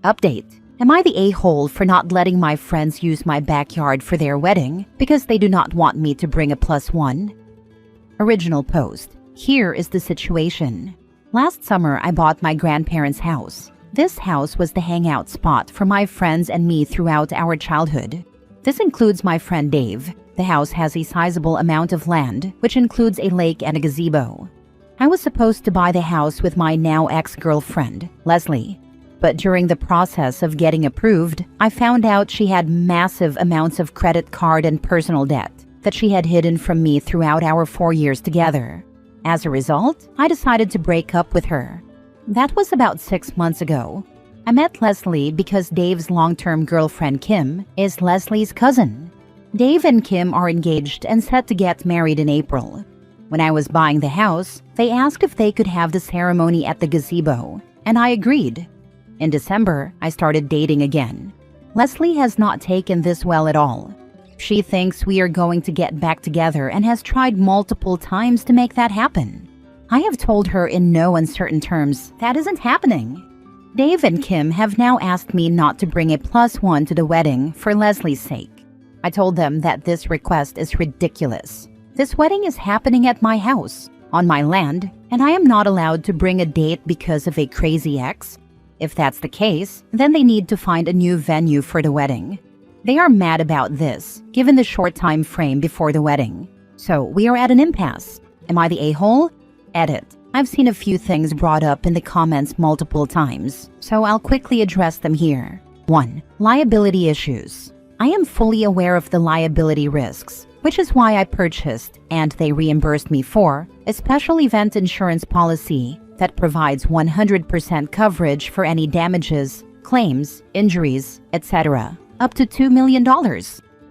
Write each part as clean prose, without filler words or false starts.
Update. Am I the a-hole for not letting my friends use my backyard for their wedding because they do not want me to bring a +1? Original post. Here is the situation. Last summer, I bought my grandparents' house. This house was the hangout spot for my friends and me throughout our childhood. This includes my friend Dave. The house has a sizable amount of land, which includes a lake and a gazebo. I was supposed to buy the house with my now ex-girlfriend, Leslie. But during the process of getting approved, I found out she had massive amounts of credit card and personal debt that she had hidden from me throughout our 4 years together. As a result, I decided to break up with her. That was about 6 months ago. I met Leslie because Dave's long-term girlfriend Kim is Leslie's cousin. Dave and Kim are engaged and set to get married in April. When I was buying the house, they asked if they could have the ceremony at the gazebo, and I agreed. In December, I started dating again. Leslie has not taken this well at all. She thinks we are going to get back together and has tried multiple times to make that happen. I have told her in no uncertain terms that isn't happening. Dave and Kim have now asked me not to bring a +1 to the wedding for Leslie's sake. I told them that this request is ridiculous. This wedding is happening at my house, on my land, and I am not allowed to bring a date because of a crazy ex. If that's the case, then they need to find a new venue for the wedding. They are mad about this, given the short time frame before the wedding. So we are at an impasse. Am I the a-hole? Edit. I've seen a few things brought up in the comments multiple times, so I'll quickly address them here. 1. Liability issues. I am fully aware of the liability risks, which is why I purchased, and they reimbursed me for, a special event insurance policy that provides 100% coverage for any damages, claims, injuries, etc., up to $2 million.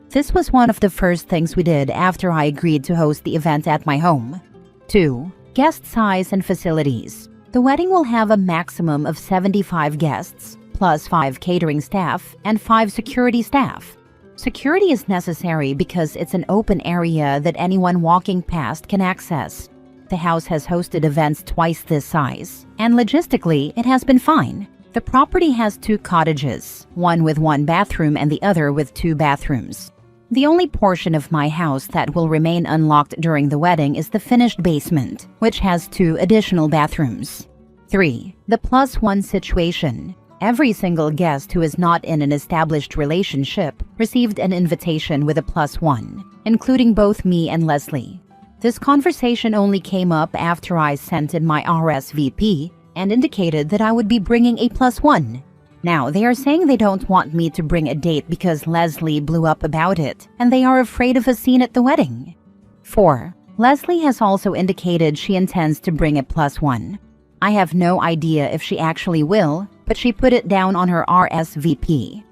This was one of the first things we did after I agreed to host the event at my home. 2. Guest size and facilities. The wedding will have a maximum of 75 guests, plus 5 catering staff and 5 security staff. Security is necessary because it's an open area that anyone walking past can access. The house has hosted events twice this size, and logistically, it has been fine. The property has 2 cottages, one with 1 bathroom and the other with 2 bathrooms. The only portion of my house that will remain unlocked during the wedding is the finished basement, which has 2 additional bathrooms. 3. The +1 situation. Every single guest who is not in an established relationship received an invitation with a +1, including both me and Leslie. This conversation only came up after I sent in my RSVP and indicated that I would be bringing a +1. Now, they are saying they don't want me to bring a date because Leslie blew up about it, and they are afraid of a scene at the wedding. 4. Leslie has also indicated she intends to bring a +1. I have no idea if she actually will, but she put it down on her RSVP.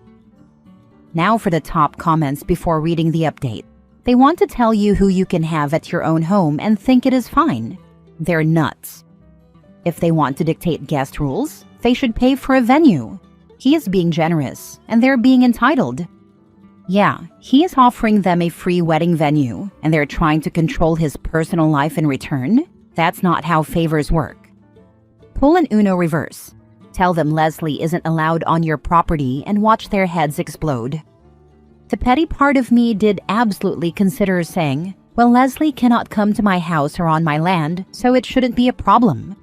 Now for the top comments before reading the update. They want to tell you who you can have at your own home and think it is fine. They're nuts. If they want to dictate guest rules, they should pay for a venue. He is being generous, and they're being entitled. Yeah, he is offering them a free wedding venue, and they're trying to control his personal life in return? That's not how favors work. Pull an Uno reverse. Tell them Leslie isn't allowed on your property and watch their heads explode. The petty part of me did absolutely consider saying, well, Leslie cannot come to my house or on my land, so it shouldn't be a problem.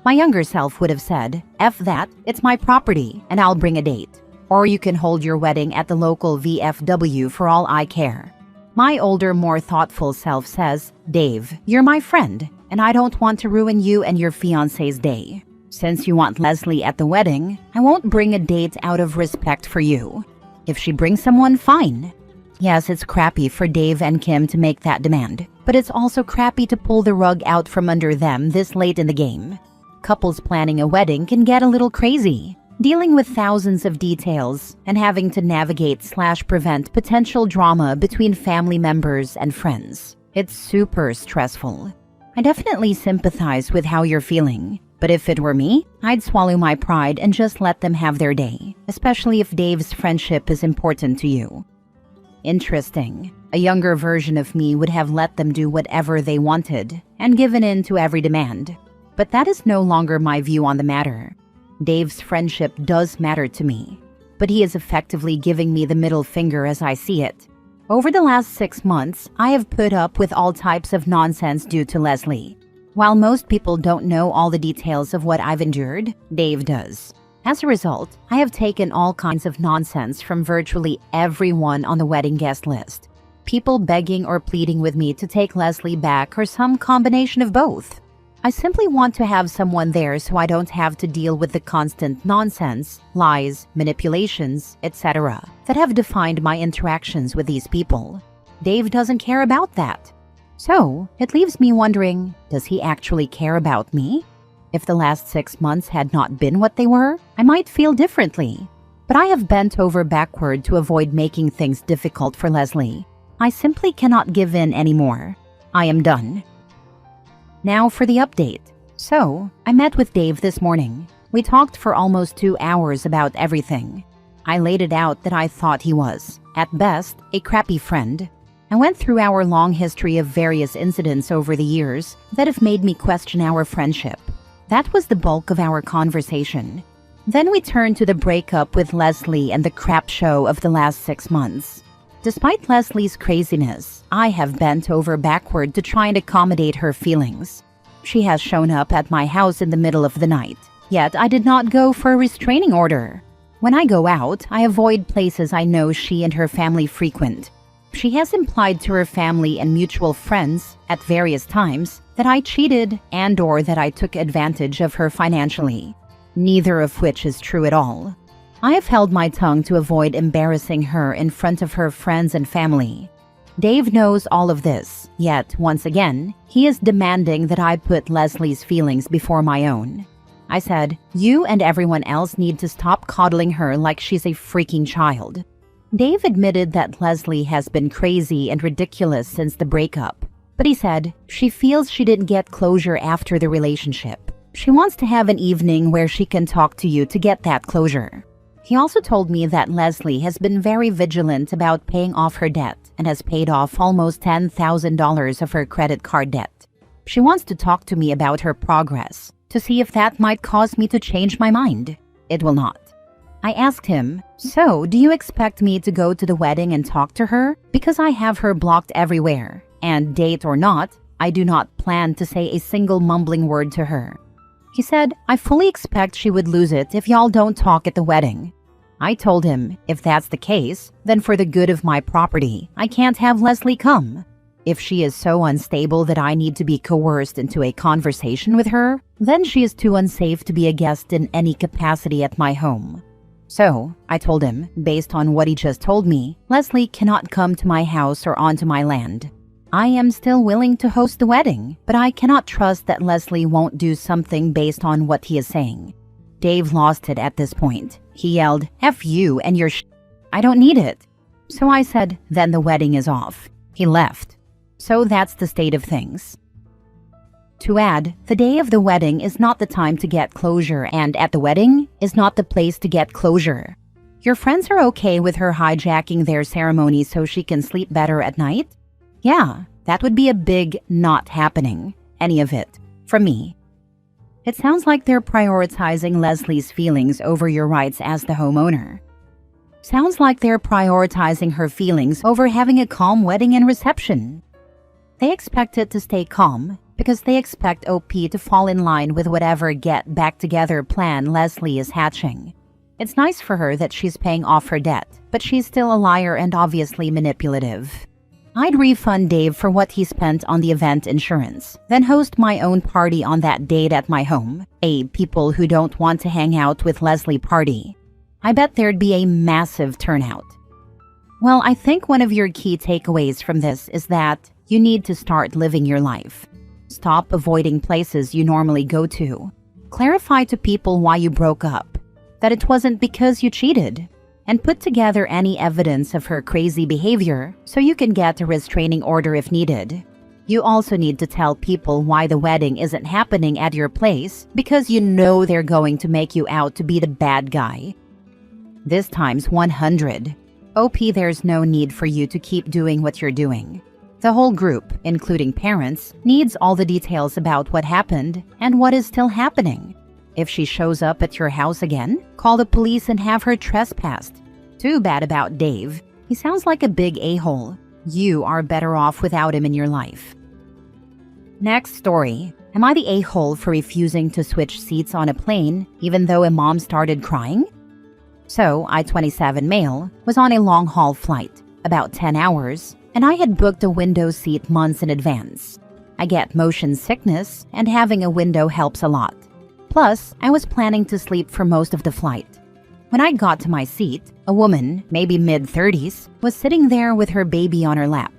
My younger self would have said, F that, it's my property, and I'll bring a date. Or you can hold your wedding at the local VFW for all I care. My older, more thoughtful self says, Dave, you're my friend, and I don't want to ruin you and your fiancé's day. Since you want Leslie at the wedding, I won't bring a date out of respect for you. If she brings someone, fine. Yes, it's crappy for Dave and Kim to make that demand, but it's also crappy to pull the rug out from under them this late in the game. Couples planning a wedding can get a little crazy, dealing with thousands of details and having to navigate/prevent potential drama between family members and friends. It's super stressful. I definitely sympathize with how you're feeling. But if it were me, I'd swallow my pride and just let them have their day, especially if Dave's friendship is important to you. Interesting. A younger version of me would have let them do whatever they wanted and given in to every demand. But that is no longer my view on the matter. Dave's friendship does matter to me, but he is effectively giving me the middle finger as I see it. Over the last 6 months, I have put up with all types of nonsense due to Leslie. While most people don't know all the details of what I've endured, Dave does. As a result, I have taken all kinds of nonsense from virtually everyone on the wedding guest list. People begging or pleading with me to take Leslie back or some combination of both. I simply want to have someone there so I don't have to deal with the constant nonsense, lies, manipulations, etc. that have defined my interactions with these people. Dave doesn't care about that. So, it leaves me wondering, does he actually care about me? If the last 6 months had not been what they were, I might feel differently. But I have bent over backward to avoid making things difficult for Leslie. I simply cannot give in anymore. I am done. Now for the update. So, I met with Dave this morning. We talked for almost 2 hours about everything. I laid it out that I thought he was, at best, a crappy friend. I went through our long history of various incidents over the years that have made me question our friendship. That was the bulk of our conversation. Then we turned to the breakup with Leslie and the crap show of the last 6 months. Despite Leslie's craziness, I have bent over backward to try and accommodate her feelings. She has shown up at my house in the middle of the night, yet I did not go for a restraining order. When I go out, I avoid places I know she and her family frequent. She has implied to her family and mutual friends at various times that I cheated and/or that I took advantage of her financially, neither of which is true at all. I have held my tongue to avoid embarrassing her in front of her friends and family. Dave knows all of this, yet, once again, he is demanding that I put Leslie's feelings before my own. I said, you and everyone else need to stop coddling her like she's a freaking child. Dave admitted that Leslie has been crazy and ridiculous since the breakup, but he said she feels she didn't get closure after the relationship. She wants to have an evening where she can talk to you to get that closure. He also told me that Leslie has been very vigilant about paying off her debt and has paid off almost $10,000 of her credit card debt. She wants to talk to me about her progress, to see if that might cause me to change my mind. It will not. I asked him, so do you expect me to go to the wedding and talk to her? Because I have her blocked everywhere, and date or not, I do not plan to say a single mumbling word to her. He said, I fully expect she would lose it if y'all don't talk at the wedding. I told him, if that's the case, then for the good of my property, I can't have Leslie come. If she is so unstable that I need to be coerced into a conversation with her, then she is too unsafe to be a guest in any capacity at my home. So, I told him, based on what he just told me, Leslie cannot come to my house or onto my land. I am still willing to host the wedding, but I cannot trust that Leslie won't do something based on what he is saying. Dave lost it at this point. He yelled, F you and your I don't need it. So I said, then the wedding is off. He left. So that's the state of things. To add, the day of the wedding is not the time to get closure, and at the wedding is not the place to get closure. Your friends are okay with her hijacking their ceremony so she can sleep better at night? Yeah, that would be a big not happening, any of it, from me. It sounds like they're prioritizing Leslie's feelings over your rights as the homeowner. Sounds like they're prioritizing her feelings over having a calm wedding and reception. They expect it to stay calm because they expect OP to fall in line with whatever get-back-together plan Leslie is hatching. It's nice for her that she's paying off her debt, but she's still a liar and obviously manipulative. I'd refund Dave for what he spent on the event insurance, then host my own party on that date at my home, a people who don't want to hang out with Leslie party. I bet there'd be a massive turnout. Well, I think one of your key takeaways from this is that you need to start living your life. Stop avoiding places you normally go to. Clarify to people why you broke up, that it wasn't because you cheated, and put together any evidence of her crazy behavior so you can get a restraining order if needed. You also need to tell people why the wedding isn't happening at your place because you know they're going to make you out to be the bad guy. This times 100. OP, there's no need for you to keep doing what you're doing. The whole group, including parents, needs all the details about what happened and what is still happening. If she shows up at your house again, call the police and have her trespassed. Too bad about Dave. He sounds like a big a-hole. You are better off without him in your life. Next story. Am I the a-hole for refusing to switch seats on a plane even though a mom started crying? So, I, 27 male, was on a long-haul flight, about 10 hours, and I had booked a window seat months in advance. I get motion sickness, and having a window helps a lot. Plus, I was planning to sleep for most of the flight. When I got to my seat, a woman, maybe mid-30s, was sitting there with her baby on her lap.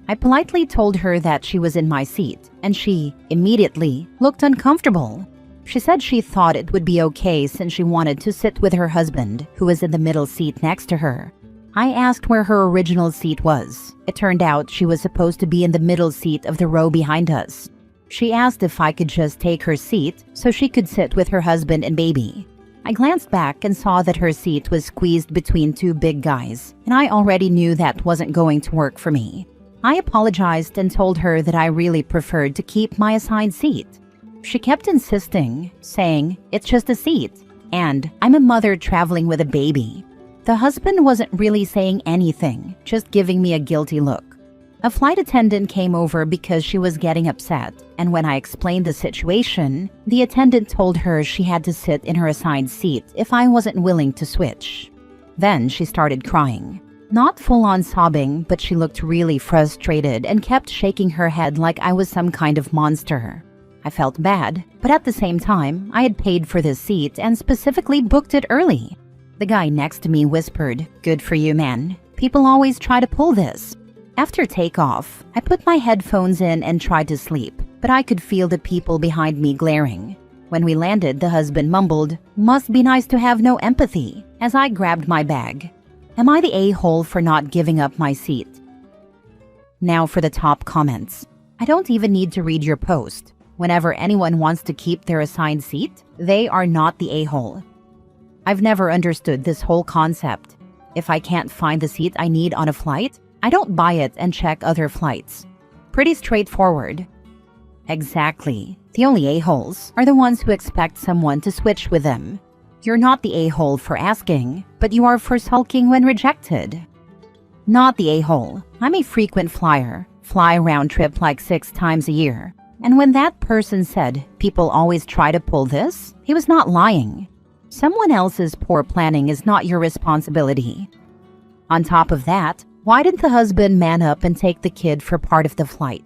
I politely told her that she was in my seat, and she, immediately, looked uncomfortable. She said she thought it would be okay since she wanted to sit with her husband, who was in the middle seat next to her. I asked where her original seat was. It turned out she was supposed to be in the middle seat of the row behind us. She asked if I could just take her seat so she could sit with her husband and baby. I glanced back and saw that her seat was squeezed between two big guys, and I already knew that wasn't going to work for me. I apologized and told her that I really preferred to keep my assigned seat. She kept insisting, saying, "It's just a seat," and "I'm a mother traveling with a baby." The husband wasn't really saying anything, just giving me a guilty look. A flight attendant came over because she was getting upset, and when I explained the situation, the attendant told her she had to sit in her assigned seat if I wasn't willing to switch. Then she started crying. Not full-on sobbing, but she looked really frustrated and kept shaking her head like I was some kind of monster. I felt bad, but at the same time, I had paid for this seat and specifically booked it early. The guy next to me whispered, "Good for you, man. People always try to pull this." After takeoff, I put my headphones in and tried to sleep, but I could feel the people behind me glaring. When we landed, the husband mumbled, "Must be nice to have no empathy," as I grabbed my bag. Am I the a-hole for not giving up my seat? Now for the top comments. I don't even need to read your post. Whenever anyone wants to keep their assigned seat, they are not the a-hole. I've never understood this whole concept. If I can't find the seat I need on a flight, I don't buy it and check other flights. Pretty straightforward. Exactly. The only a-holes are the ones who expect someone to switch with them. You're not the a-hole for asking, but you are for sulking when rejected. Not the a-hole. I'm a frequent flyer. Fly round trip like 6 times a year. And when that person said, "People always try to pull this," he was not lying. Someone else's poor planning is not your responsibility. On top of that, why didn't the husband man up and take the kid for part of the flight?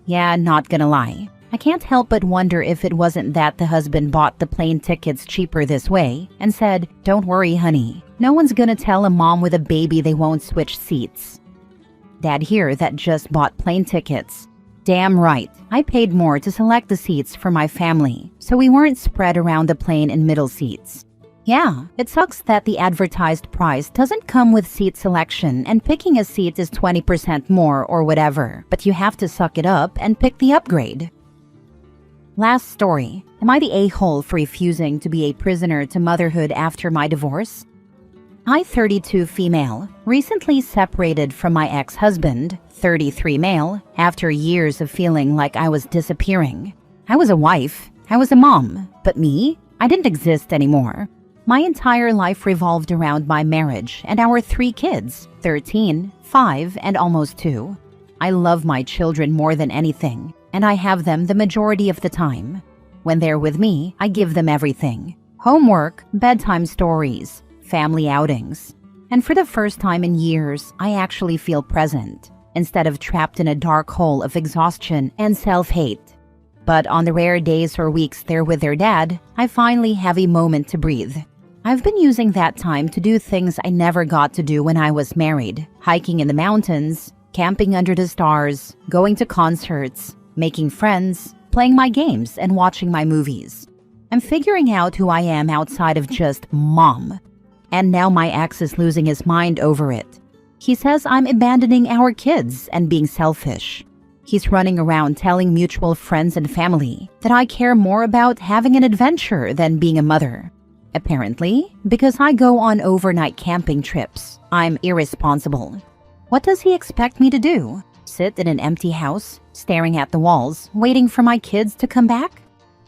Yeah, not gonna lie. I can't help but wonder if it wasn't that the husband bought the plane tickets cheaper this way and said, "Don't worry, honey. No one's gonna tell a mom with a baby they won't switch seats." Dad here that just bought plane tickets. Damn right, I paid more to select the seats for my family, so we weren't spread around the plane in middle seats. Yeah, it sucks that the advertised price doesn't come with seat selection and picking a seat is 20% more or whatever, but you have to suck it up and pick the upgrade. Last story. Am I the a-hole for refusing to be a prisoner to motherhood after my divorce? I, 32 female, recently separated from my ex-husband, 33 male, after years of feeling like I was disappearing. I was a wife, I was a mom, but me? I didn't exist anymore. My entire life revolved around my marriage and our 3 kids, 13, 5, and almost 2. I love my children more than anything, and I have them the majority of the time. When they're with me, I give them everything. Homework, bedtime stories, family outings. And for the first time in years, I actually feel present, instead of trapped in a dark hole of exhaustion and self-hate. But on the rare days or weeks they're with their dad, I finally have a moment to breathe. I've been using that time to do things I never got to do when I was married. Hiking in the mountains, camping under the stars, going to concerts, making friends, playing my games, and watching my movies. I'm figuring out who I am outside of just mom. And now my ex is losing his mind over it. He says I'm abandoning our kids and being selfish. He's running around telling mutual friends and family that I care more about having an adventure than being a mother. Apparently, because I go on overnight camping trips, I'm irresponsible. What does he expect me to do? Sit in an empty house, staring at the walls, waiting for my kids to come back?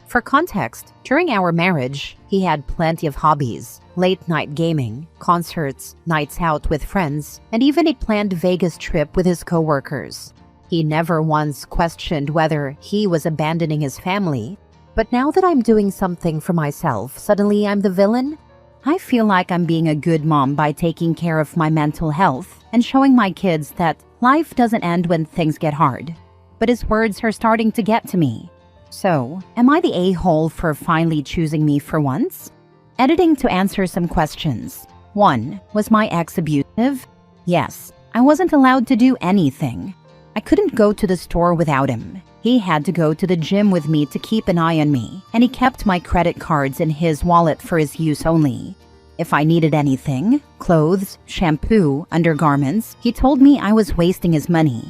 For context, during our marriage, he had plenty of hobbies: late-night gaming, concerts, nights out with friends, and even a planned Vegas trip with his coworkers. He never once questioned whether he was abandoning his family. But now that I'm doing something for myself, suddenly I'm the villain? I feel like I'm being a good mom by taking care of my mental health and showing my kids that life doesn't end when things get hard. But his words are starting to get to me. So, am I the a-hole for finally choosing me for once? Editing to answer some questions. 1. Was my ex abusive? Yes. I wasn't allowed to do anything. I couldn't go to the store without him. He had to go to the gym with me to keep an eye on me, and he kept my credit cards in his wallet for his use only. If I needed anything, clothes, shampoo, undergarments, he told me I was wasting his money.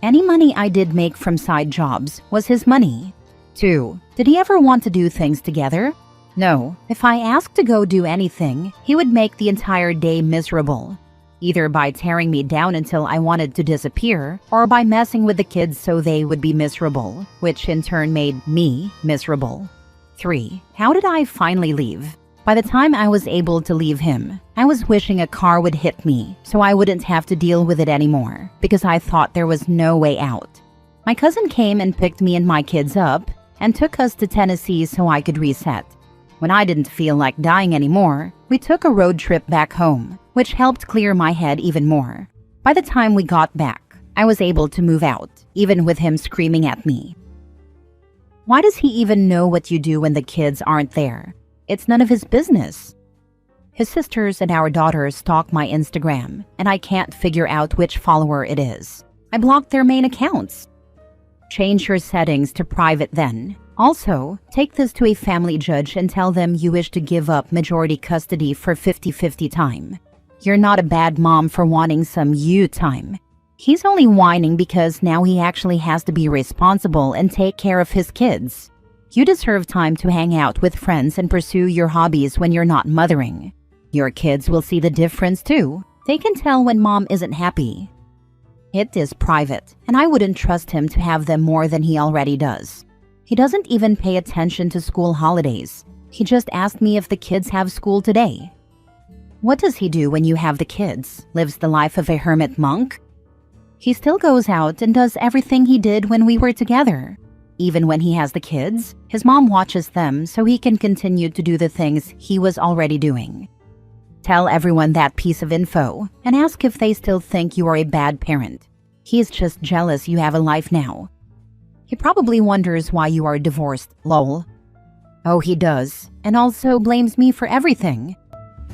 Any money I did make from side jobs was his money. 2. Did he ever want to do things together? No. If I asked to go do anything, he would make the entire day miserable, either by tearing me down until I wanted to disappear, or by messing with the kids so they would be miserable, which in turn made me miserable. 3. How did I finally leave? By the time I was able to leave him, I was wishing a car would hit me so I wouldn't have to deal with it anymore, because I thought there was no way out. My cousin came and picked me and my kids up and took us to Tennessee so I could reset. When I didn't feel like dying anymore, we took a road trip back home, which helped clear my head even more. By the time we got back, I was able to move out, even with him screaming at me. Why does he even know what you do when the kids aren't there? It's none of his business. His sisters and our daughters stalk my Instagram, and I can't figure out which follower it is. I blocked their main accounts. Change your settings to private then. Also, take this to a family judge and tell them you wish to give up majority custody for 50-50 time. You're not a bad mom for wanting some you time. He's only whining because now he actually has to be responsible and take care of his kids. You deserve time to hang out with friends and pursue your hobbies when you're not mothering. Your kids will see the difference too. They can tell when mom isn't happy. It is private, and I wouldn't trust him to have them more than he already does. He doesn't even pay attention to school holidays. He just asked me if the kids have school today. What does he do when you have the kids? Lives the life of a hermit monk? He still goes out and does everything he did when we were together. Even when he has the kids, his mom watches them so he can continue to do the things he was already doing. Tell everyone that piece of info and ask if they still think you are a bad parent. He is just jealous you have a life now. He probably wonders why you are divorced, lol. Oh, he does, and also blames me for everything.